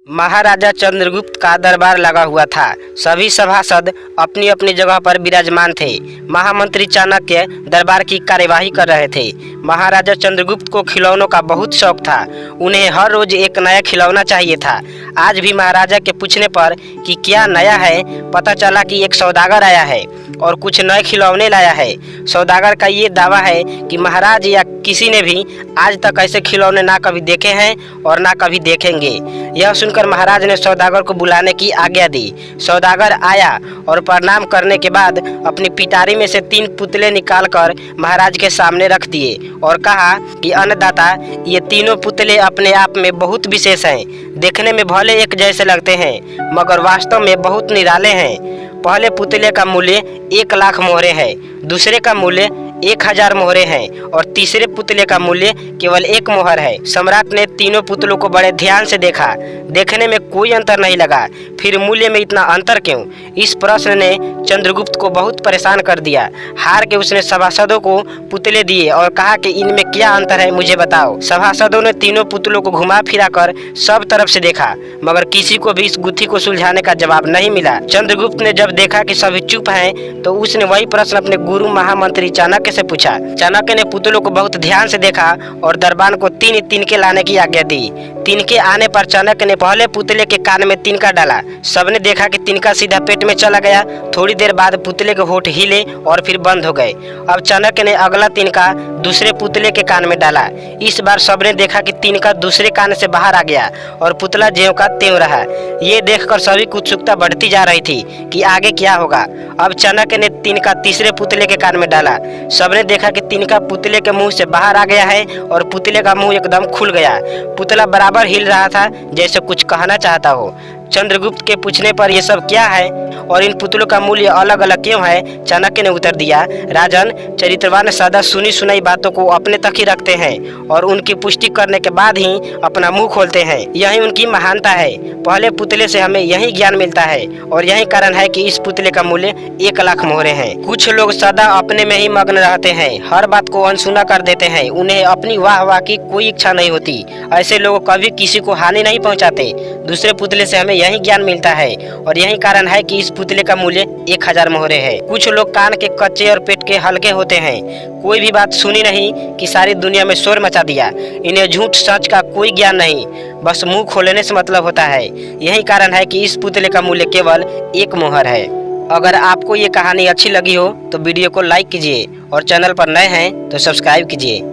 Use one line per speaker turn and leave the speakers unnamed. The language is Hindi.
महाराजा चंद्रगुप्त का दरबार लगा हुआ था। सभी सभासद अपनी अपनी जगह पर विराजमान थे। महामंत्री चाणक्य दरबार की कार्यवाही कर रहे थे। महाराजा चंद्रगुप्त को खिलौनों का बहुत शौक था। उन्हें हर रोज एक नया खिलौना चाहिए था। आज भी महाराजा के पूछने पर कि क्या नया है, पता चला कि एक सौदागर आया है और कुछ नए खिलौने लाया है। सौदागर का ये दावा है कि महाराज या किसी ने भी आज तक ऐसे खिलौने ना कभी देखे हैं और ना कभी देखेंगे। यह सुनकर महाराज ने सौदागर को बुलाने की आज्ञा दी। सौदागर आया और प्रणाम करने के बाद अपनी पिटारी में से 3 पुतले निकालकर महाराज के सामने रख दिए और कहा कि अन्नदाता, ये तीनों पुतले अपने आप में बहुत विशेष हैं। देखने में भले एक जैसे लगते हैं मगर वास्तव में बहुत निराले हैं। पहले पुतले का मूल्य 1 लाख मोहरे है, दूसरे का मूल्य 1000 मोहरे हैं और तीसरे पुतले का मूल्य केवल 1 मोहर है। सम्राट ने तीनों पुतलों को बड़े ध्यान से देखा। देखने में कोई अंतर नहीं लगा। फिर मूल्य में इतना अंतर क्यों? इस प्रश्न ने चंद्रगुप्त को बहुत परेशान कर दिया। हार के उसने सभासदों को पुतले दिए और कहा कि इनमें क्या अंतर है, मुझे बताओ। सभासदों ने तीनों पुतलों को घुमा फिरा कर सब तरफ से देखा मगर किसी को भी इस गुत्थी को सुलझाने का जवाब नहीं मिला। चंद्रगुप्त ने जब देखा कि सभी चुप हैं तो उसने वही प्रश्न अपने गुरु महामंत्री चाणक्य से पूछा। चाणक्य ने पुतलों को बहुत ध्यान से देखा और दरबान को 3 तिनके लाने की आज्ञा दी। तिनके आने पर चाणक्य ने पहले पुतले के कान में तिनका डाला। सबने देखा कि तिनका सीधा पेट में चला गया। थोड़ी देर बाद पुतले के होठ हिले और फिर बंद हो गए। अब चाणक्य ने अगला तिनका दूसरे पुतले के कान में डाला। इस बार सबने देखा कि तिनका दूसरे कान से बाहर आ गया और पुतला ज्यों का त्यों रहा। ये देखकर सभी की उत्सुकता बढ़ती जा रही थी कि आगे क्या होगा। अब चाणक्य ने तिनका तीसरे पुतले के कान में डाला। सबने देखा कि तिनका पुतले के मुंह से बाहर आ गया है और पुतले का मुंह एकदम खुल गया। पुतला बराबर हिल रहा था जैसे कुछ कहना चाहता हो। चंद्रगुप्त के पूछने पर यह सब क्या है और इन पुतलों का मूल्य अलग अलग क्यों है, चाणक्य ने उत्तर दिया, राजन, चरित्रवान सदा सुनी सुनाई बातों को अपने तक ही रखते हैं और उनकी पुष्टि करने के बाद ही अपना मुंह खोलते हैं। यही उनकी महानता है। पहले पुतले से हमें यही ज्ञान मिलता है और यही कारण है कि इस पुतले का मूल्य 1 लाख मोहरे हैं। कुछ लोग सदा अपने में ही मग्न रहते हैं, हर बात को अनसुना कर देते हैं। उन्हें अपनी वाह की कोई इच्छा नहीं होती। ऐसे लोग कभी किसी को हानि नहीं पहुँचाते। दूसरे पुतले से हमें यही ज्ञान मिलता है और यही कारण है कि इस पुतले का मूल्य 1000 मोहरे है। कुछ लोग कान के कच्चे और पेट के हल्के होते हैं। कोई भी बात सुनी नहीं कि सारी दुनिया में शोर मचा दिया। इन्हें झूठ सच का कोई ज्ञान नहीं, बस मुंह खोलने से मतलब होता है। यही कारण है कि इस पुतले का मूल्य केवल 1 मोहर है। अगर आपको ये कहानी अच्छी लगी हो तो वीडियो को लाइक कीजिए और चैनल पर नए हैं तो सब्सक्राइब कीजिए।